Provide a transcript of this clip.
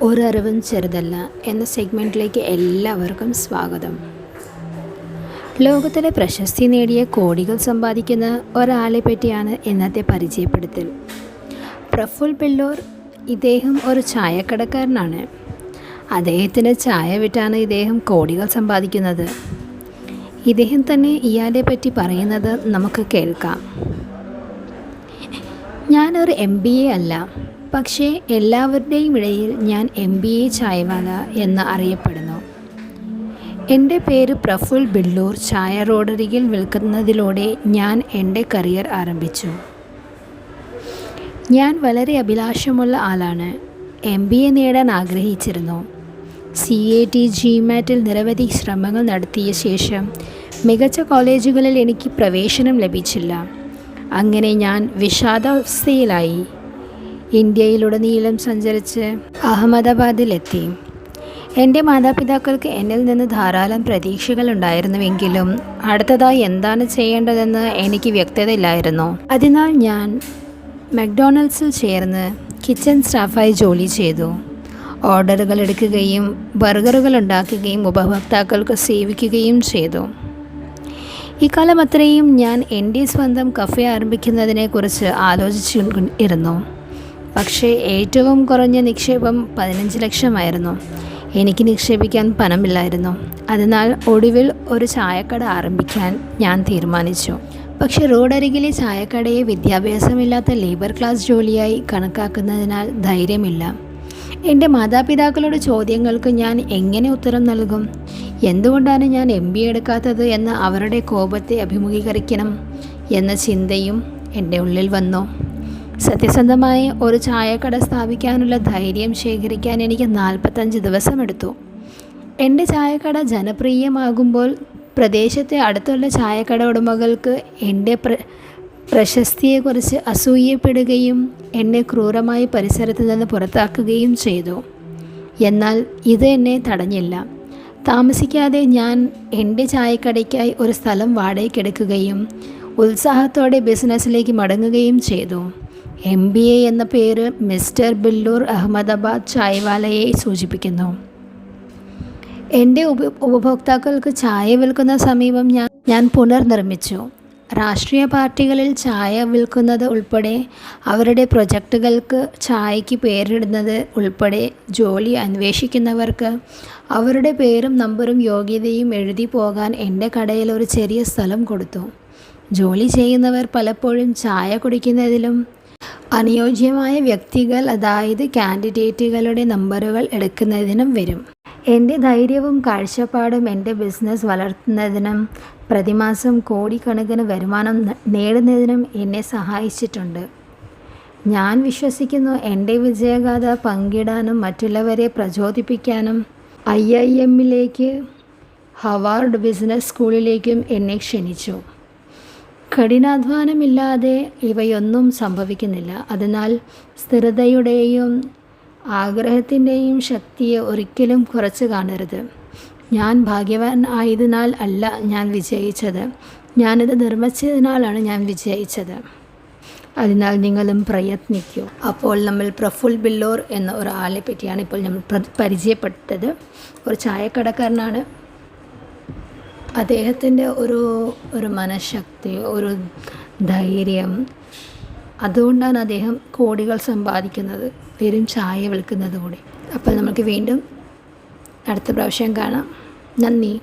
ഒരറിവും ചെറുതല്ല എന്ന സെഗ്മെൻറ്റിലേക്ക് എല്ലാവർക്കും സ്വാഗതം. ലോകത്തിലെ പ്രശസ്തി നേടിയ കോടികൾ സമ്പാദിക്കുന്ന ഒരാളെ പറ്റിയാണ് ഇന്നത്തെ പരിചയപ്പെടുത്തൽ. പ്രഫുൽ ബില്ലോർ. ഇദ്ദേഹം ഒരു ചായക്കടക്കാരനാണ്. അദ്ദേഹത്തിൻ്റെ ചായ വിറ്റാണ് ഇദ്ദേഹം കോടികൾ സമ്പാദിക്കുന്നത്. ഇദ്ദേഹം തന്നെ ഇയാളെ പറ്റി പറയുന്നത് നമുക്ക് കേൾക്കാം. ഞാനൊരു MBA അല്ല, പക്ഷേ എല്ലാവരുടെയും ഇടയിൽ ഞാൻ MBA ചായവാല എന്ന് അറിയപ്പെടുന്നു. എൻ്റെ പേര് പ്രഫുൽ ബില്ലൂർ. ചായ റോഡരികിൽ വിൽക്കുന്നതിലൂടെ ഞാൻ എൻ്റെ കരിയർ ആരംഭിച്ചു. ഞാൻ വളരെ അഭിലാഷമുള്ള ആളാണ്. MBA നേടാൻ ആഗ്രഹിച്ചിരുന്നു. CAT GMATൽ നിരവധി ശ്രമങ്ങൾ നടത്തിയ ശേഷം മികച്ച കോളേജുകളിൽ എനിക്ക് പ്രവേശനം ലഭിച്ചില്ല. അങ്ങനെ ഞാൻ വിഷാദാവസ്ഥയിലായി. ഇന്ത്യയിലുടനീളം സഞ്ചരിച്ച് അഹമ്മദാബാദിലെത്തി. എൻ്റെ മാതാപിതാക്കൾക്ക് എന്നിൽ നിന്ന് ധാരാളം പ്രതീക്ഷകളുണ്ടായിരുന്നുവെങ്കിലും അടുത്തതായി എന്താണ് ചെയ്യേണ്ടതെന്ന് എനിക്ക് വ്യക്തതയില്ലായിരുന്നു. അതിനാൽ ഞാൻ മക്ഡൊണാൾഡ്സിൽ ചേർന്ന് കിച്ചൺ സ്റ്റാഫായി ജോലി ചെയ്തു. ഓർഡറുകൾ എടുക്കുകയും ബർഗറുകൾ ഉണ്ടാക്കുകയും ഉപഭോക്താക്കൾക്ക് സേവിക്കുകയും ചെയ്തു. ഇക്കാലം അത്രയും ഞാൻ എൻ്റെ സ്വന്തം കഫേ ആരംഭിക്കുന്നതിനെക്കുറിച്ച് ആലോചിച്ചിരുന്നു. പക്ഷേ ഏറ്റവും കുറഞ്ഞ നിക്ഷേപം 15 ലക്ഷമായിരുന്നു. എനിക്ക് നിക്ഷേപിക്കാൻ പണമില്ലായിരുന്നു. അതിനാൽ ഒടുവിൽ ഒരു ചായക്കട ആരംഭിക്കാൻ ഞാൻ തീരുമാനിച്ചു. പക്ഷേ റോഡരികിലെ ചായക്കടയെ വിദ്യാഭ്യാസമില്ലാത്ത ലേബർ ക്ലാസ് ജോലിയായി കണക്കാക്കുന്നതിനാൽ ധൈര്യമില്ല. എൻ്റെ മാതാപിതാക്കളുടെ ചോദ്യങ്ങൾക്ക് ഞാൻ എങ്ങനെ ഉത്തരം നൽകും? എന്തുകൊണ്ടാണ് ഞാൻ MBA എടുക്കാത്തത് എന്ന അവരുടെ കോപത്തെ അഭിമുഖീകരിക്കണം എന്ന ചിന്തയും എൻ്റെ ഉള്ളിൽ വന്നു. സത്യസന്ധമായി ഒരു ചായക്കട സ്ഥാപിക്കാനുള്ള ധൈര്യം ശേഖരിക്കാൻ എനിക്ക് 45 ദിവസമെടുത്തു. എൻ്റെ ചായക്കട ജനപ്രിയമാകുമ്പോൾ പ്രദേശത്തെ അടുത്തുള്ള ചായക്കട ഉടമകൾക്ക് എൻ്റെ പ്രശസ്തിയെക്കുറിച്ച് അസൂയപ്പെടുകയും എന്നെ ക്രൂരമായി പരിസരത്ത് നിന്ന് പുറത്താക്കുകയും ചെയ്തു. എന്നാൽ ഇത് എന്നെ തടഞ്ഞില്ല. താമസിക്കാതെ ഞാൻ എൻ്റെ ചായക്കടയ്ക്കായി ഒരു സ്ഥലം വാടകയ്ക്കെടുക്കുകയും ഉത്സാഹത്തോടെ ബിസിനസ്സിലേക്ക് മടങ്ങുകയും ചെയ്തു. MBA എന്ന പേര് മിസ്റ്റർ ബില്ലൂർ അഹമ്മദാബാദ് ചായവാലയെ സൂചിപ്പിക്കുന്നു. എൻ്റെ ഉപഭോക്താക്കൾക്ക് ചായ വിൽക്കുന്ന സമീപം ഞാൻ പുനർനിർമ്മിച്ചു. രാഷ്ട്രീയ പാർട്ടികളിൽ ചായ വിൽക്കുന്നത് ഉൾപ്പെടെ അവരുടെ പ്രൊജക്റ്റുകൾക്ക് ചായയ്ക്ക് പേരിടുന്നത് ഉൾപ്പെടെ ജോലി അന്വേഷിക്കുന്നവർക്ക് അവരുടെ പേരും നമ്പറും യോഗ്യതയും എഴുതി പോകാൻ എൻ്റെ കടയിൽ ഒരു ചെറിയ സ്ഥലം കൊടുത്തു. ജോലി ചെയ്യുന്നവർ പലപ്പോഴും ചായ കുടിക്കുന്നതിലും അനുയോജ്യമായ വ്യക്തികൾ, അതായത് കാൻഡിഡേറ്റുകളുടെ നമ്പറുകൾ എടുക്കുന്നതിനും വരും. എൻ്റെ ധൈര്യവും കാഴ്ചപ്പാടും എൻ്റെ ബിസിനസ് വളർത്തുന്നതിനും പ്രതിമാസം കോടിക്കണക്കിന് വരുമാനം നേടുന്നതിനും എന്നെ സഹായിച്ചിട്ടുണ്ട്. ഞാൻ വിശ്വസിക്കുന്നു എൻ്റെ വിജയഗാഥ പങ്കിടാനും മറ്റുള്ളവരെ പ്രചോദിപ്പിക്കാനും IIMലേക്ക് ഹവാർഡ് ബിസിനസ് സ്കൂളിലേക്കും എന്നെ ക്ഷണിച്ചു. കഠിനാധ്വാനമില്ലാതെ ഇവയൊന്നും സംഭവിക്കുന്നില്ല. അതിനാൽ സ്ഥിരതയുടെയും ആഗ്രഹത്തിൻ്റെയും ശക്തിയെ ഒരിക്കലും കുറച്ച് കാണരുത്. ഞാൻ ഭാഗ്യവാൻ ആയതിനാൽ അല്ല ഞാൻ വിജയിച്ചത്, ഞാനിത് നിർമ്മിച്ചതിനാലാണ് ഞാൻ വിജയിച്ചത്. അതിനാൽ നിങ്ങളും പ്രയത്നിക്കൂ. അപ്പോൾ നമ്മൾ പ്രഫുൽ ബില്ലോർ എന്ന ഒരാളെ പറ്റിയാണ് ഇപ്പോൾ നമ്മൾ പരിചയപ്പെട്ടത്. ഒരു ചായക്കടക്കാരനാണ്. അദ്ദേഹത്തിൻ്റെ ഒരു മനഃശക്തി, ഒരു ധൈര്യം, അതുകൊണ്ടാണ് അദ്ദേഹം കോടികൾ സമ്പാദിക്കുന്നത്, വെറും ചായ വിൽക്കുന്നത് കൂടി. അപ്പോൾ നമുക്ക് വീണ്ടും അടുത്ത പ്രാവശ്യം കാണാം. നന്ദി.